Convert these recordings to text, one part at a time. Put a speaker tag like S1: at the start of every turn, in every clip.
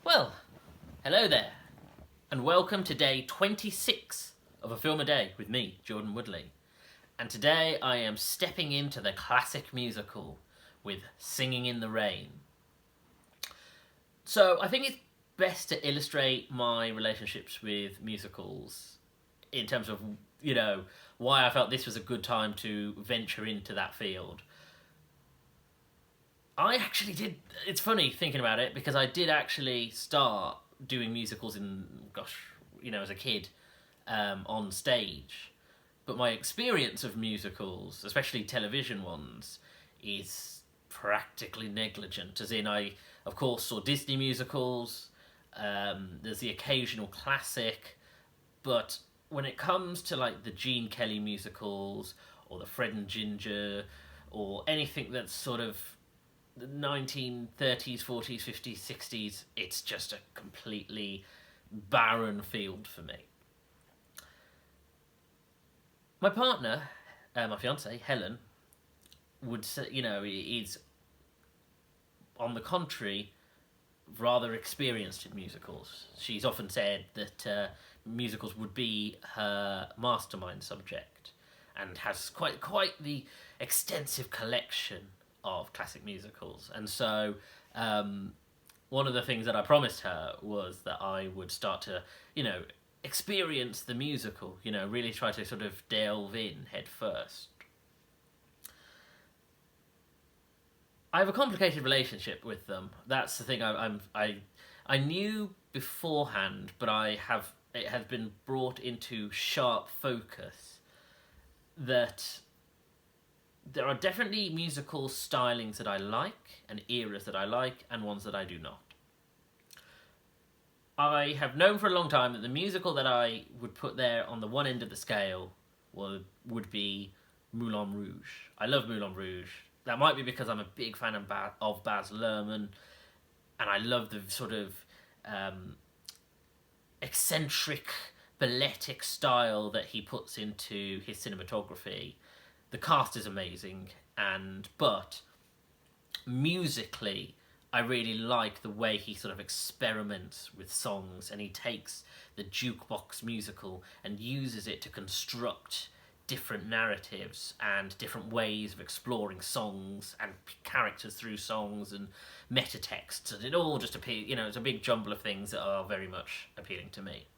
S1: Well, hello there, and welcome to day 26 of A Film a Day with me, Jordan Woodley. And today I am stepping into the classic musical with Singing in the Rain. So I think it's best to illustrate my relationships with musicals in terms of, why I felt this was a good time to venture into that field. I actually did. It's funny thinking about it because I did actually start doing musicals as a kid on stage. But my experience of musicals, especially television ones, is practically negligent. As in, I, of course, saw Disney musicals, there's the occasional classic, but when it comes to like the Gene Kelly musicals or the Fred and Ginger or anything that's sort of the 1930s, 40s, 50s, 60s, it's just a completely barren field for me. My partner, my fiance Helen, would say, is on the contrary rather experienced in musicals. She's often said that musicals would be her mastermind subject, and has quite the extensive collection of classic musicals. And so one of the things that I promised her was that I would start to, experience the musical, really try to sort of delve in head first. I have a complicated relationship with them. That's the thing. I knew beforehand, but it has been brought into sharp focus that there are definitely musical stylings that I like, and eras that I like, and ones that I do not. I have known for a long time that the musical that I would put there on the one end of the scale would be Moulin Rouge. I love Moulin Rouge. That might be because I'm a big fan of Baz Luhrmann, and I love the sort of eccentric, balletic style that he puts into his cinematography. The cast is amazing, but musically, I really like the way he sort of experiments with songs, and he takes the jukebox musical and uses it to construct different narratives and different ways of exploring songs and characters through songs and meta texts, and it all just appears, it's a big jumble of things that are very much appealing to me.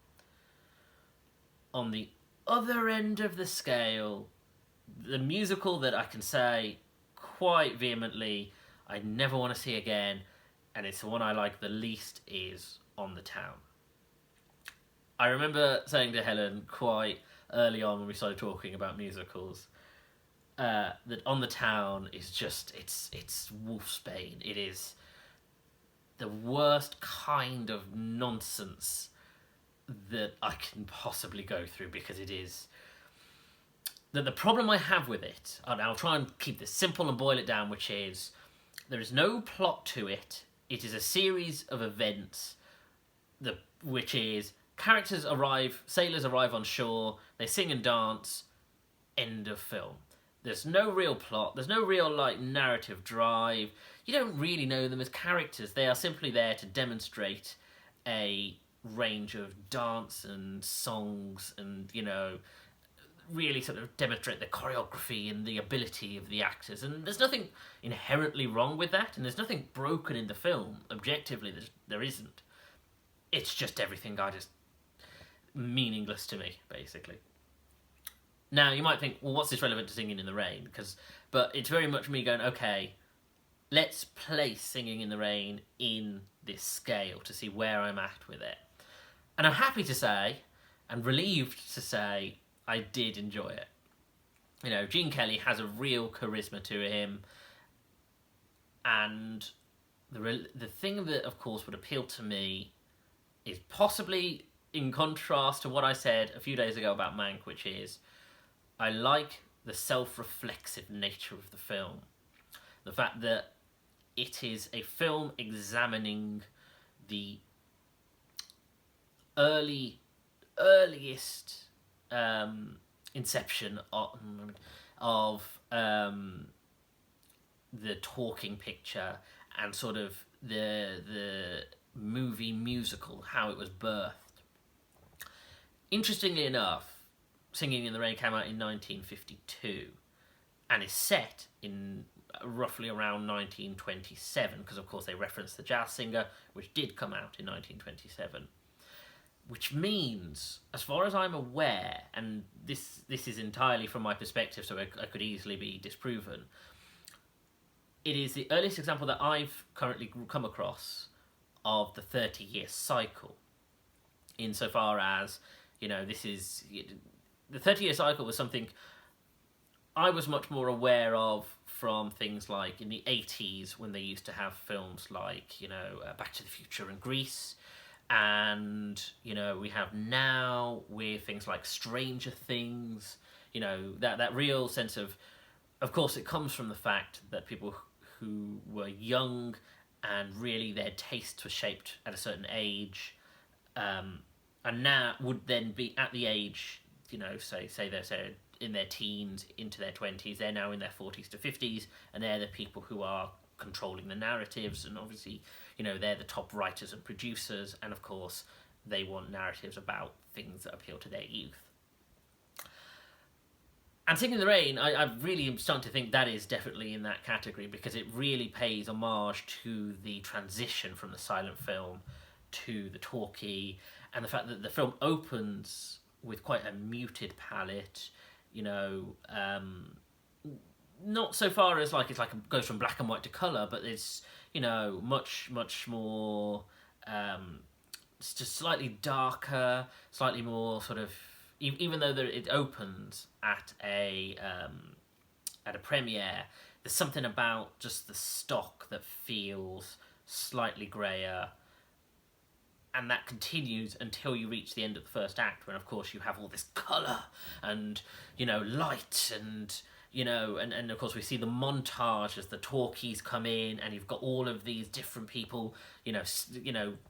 S1: On the other end of the scale, the musical that I can say quite vehemently I never want to see again, and it's the one I like the least, is On the Town. I remember saying to Helen quite early on when we started talking about musicals that On the Town is just, it's wolfsbane. It is the worst kind of nonsense that I can possibly go through, because it is the problem I have with it, and I'll try and keep this simple and boil it down, which is there is no plot to it. It is a series of events, which is sailors arrive on shore, they sing and dance, end of film. There's no real plot, there's no real narrative drive. You don't really know them as characters. They are simply there to demonstrate a range of dance and songs and, really sort of demonstrate the choreography and the ability of the actors. And there's nothing inherently wrong with that, and there's nothing broken in the film. Objectively, there isn't. It's just everything meaningless to me, basically. Now, you might think, well, what's this relevant to Singing in the Rain? But it's very much me going, okay, let's place Singing in the Rain in this scale to see where I'm at with it. And I'm happy to say, and relieved to say, I did enjoy it. Gene Kelly has a real charisma to him, and the thing that, of course, would appeal to me is possibly in contrast to what I said a few days ago about Mank, which is I like the self-reflexive nature of the film. The fact that it is a film examining the earliest inception of the talking picture, and sort of the movie musical, how it was birthed. Interestingly enough, Singing in the Rain came out in 1952 and is set in roughly around 1927, because of course they reference the jazz singer, which did come out in 1927. Which means, as far as I'm aware, and this is entirely from my perspective, so I could easily be disproven, it is the earliest example that I've currently come across of the 30-year cycle, insofar as, this is... The 30-year cycle was something I was much more aware of from things like in the 80s, when they used to have films like, Back to the Future and Grease, and, we have now with things like Stranger Things, that real sense of course, it comes from the fact that people who were young and really their tastes were shaped at a certain age, and now would then be at the age, say they're in their teens into their 20s, they're now in their 40s to 50s, and they're the people who are controlling the narratives, and obviously, they're the top writers and producers, and of course, they want narratives about things that appeal to their youth. And Singing in the Rain, I really am starting to think that is definitely in that category, because it really pays homage to the transition from the silent film to the talkie, and the fact that the film opens with quite a muted palette, not so far as it's like it goes from black and white to colour, but it's, much more, it's just slightly darker, slightly more sort of, even though it opens at a premiere, there's something about just the stock that feels slightly greyer, and that continues until you reach the end of the first act, when of course you have all this colour and light and and of course we see the montage as the talkies come in, and you've got all of these different people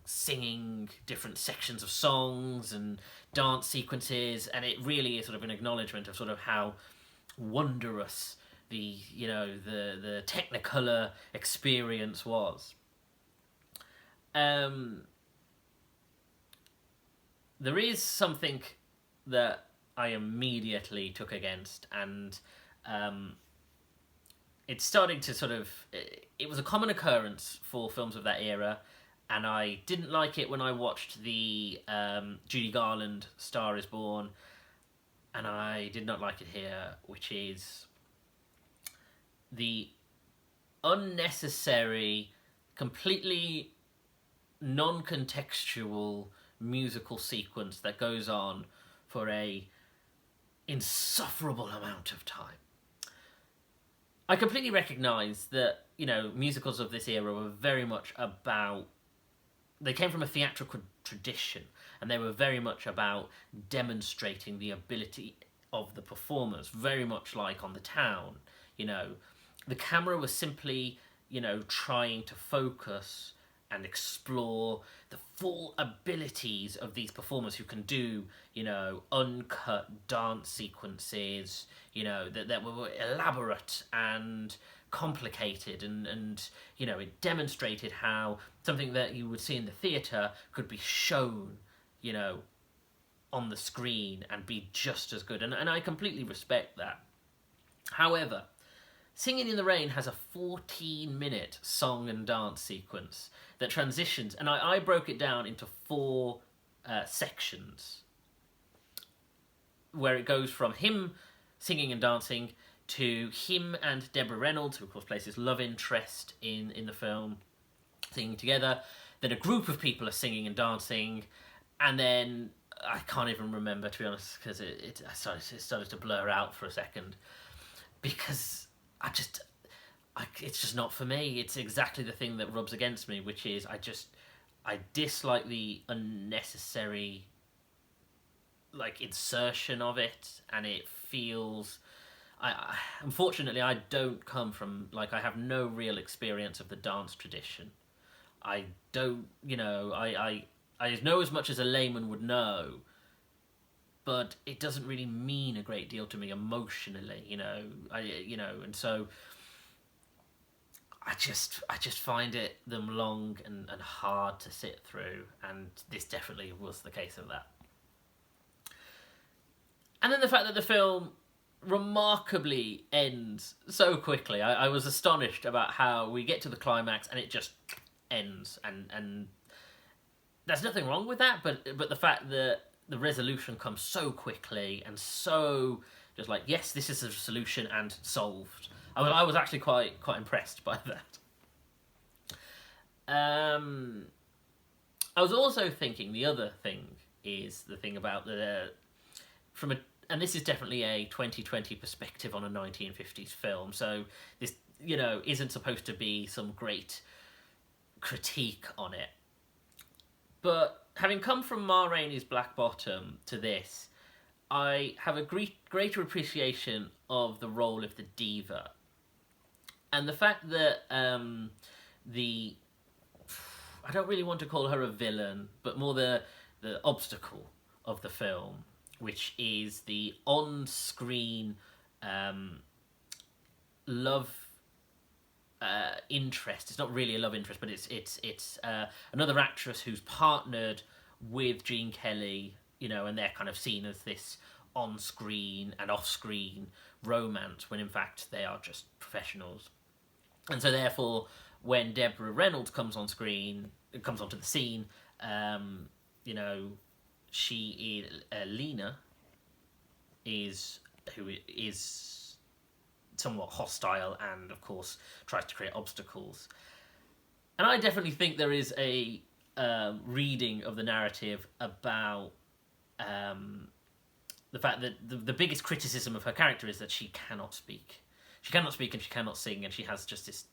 S1: singing different sections of songs and dance sequences, and it really is sort of an acknowledgement of sort of how wondrous the the Technicolor experience was. There is something that I immediately took against, and it's starting to sort of... It was a common occurrence for films of that era, and I didn't like it when I watched the Judy Garland Star is Born, and I did not like it here, which is the unnecessary, completely non-contextual musical sequence that goes on for a insufferable amount of time. I completely recognise that, musicals of this era were very much about... They came from a theatrical tradition, and they were very much about demonstrating the ability of the performers, very much like On the Town. The camera was simply, trying to focus and explore the full abilities of these performers who can do, uncut dance sequences, that were elaborate and complicated, and it demonstrated how something that you would see in the theatre could be shown, on the screen and be just as good. And I completely respect that. However, Singing in the Rain has a 14-minute song and dance sequence that transitions, and I broke it down into 4 sections, where it goes from him singing and dancing to him and Deborah Reynolds, who of course plays his love interest in the film, singing together. Then a group of people are singing and dancing, and then I can't even remember, to be honest, because it started to blur out for a second, because it's just not for me. It's exactly the thing that rubs against me, which is I dislike the unnecessary insertion of it, and it feels... Unfortunately, I don't come from... I have no real experience of the dance tradition. I don't... I know as much as a layman would know, but it doesn't really mean a great deal to me emotionally, and so I just find them long and hard to sit through, and this definitely was the case of that. And then the fact that the film remarkably ends so quickly. I was astonished about how we get to the climax and it just ends, and there's nothing wrong with that, but the fact that the resolution comes so quickly and so just like, yes, this is a solution and solved. I was actually quite impressed by that. I was also thinking the other thing is the thing about and this is definitely a 2020 perspective on a 1950s film. So this, isn't supposed to be some great critique on it. But having come from Ma Rainey's Black Bottom to this, I have a greater appreciation of the role of the diva. And the fact that I don't really want to call her a villain, but more the obstacle of the film, which is the on-screen love interest. It's not really a love interest, but it's another actress who's partnered with Gene Kelly, and they're kind of seen as this on-screen and off-screen romance, when in fact they are just professionals. And so therefore, when Deborah Reynolds comes onto the scene, she is Lena who is somewhat hostile and of course tries to create obstacles. And I definitely think there is a reading of the narrative about the fact that the biggest criticism of her character is that she cannot speak. She cannot speak and she cannot sing, and she has just this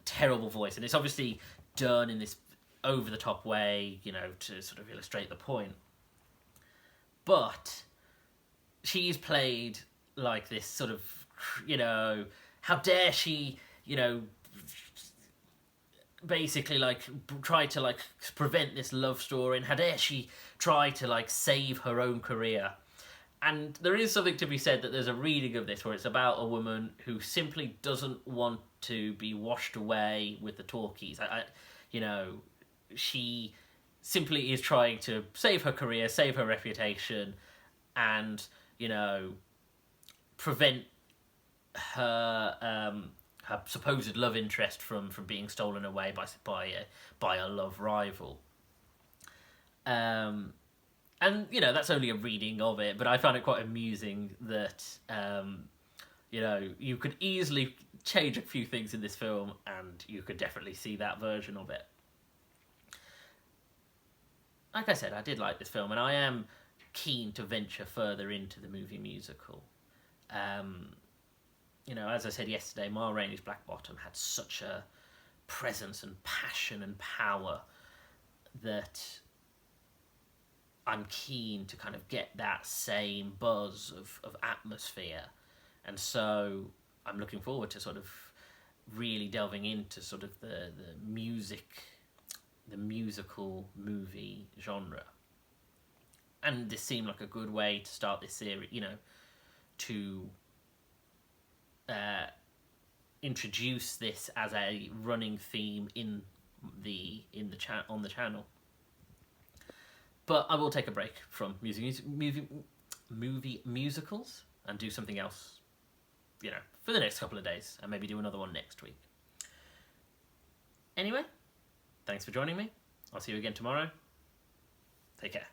S1: terrible voice. And it's obviously done in this over-the-top way, to sort of illustrate the point. But she's played like this sort of, how dare she, basically try to prevent this love story, and how dare she try to save her own career. And there is something to be said that there's a reading of this where it's about a woman who simply doesn't want to be washed away with the talkies. She simply is trying to save her career, save her reputation, and prevent her supposed love interest from being stolen away by a love rival. And that's only a reading of it, but I found it quite amusing that you could easily change a few things in this film, and you could definitely see that version of it. Like I said, I did like this film, and I am keen to venture further into the movie musical. As I said yesterday, Ma Rainey's Black Bottom had such a presence and passion and power that I'm keen to kind of get that same buzz of atmosphere. And so I'm looking forward to sort of really delving into sort of the musical movie genre. And this seemed like a good way to start this series, to introduce this as a running theme on the channel. But I will take a break from movie musicals and do something else, for the next couple of days, and maybe do another one next week. Anyway, thanks for joining me. I'll see you again tomorrow. Take care.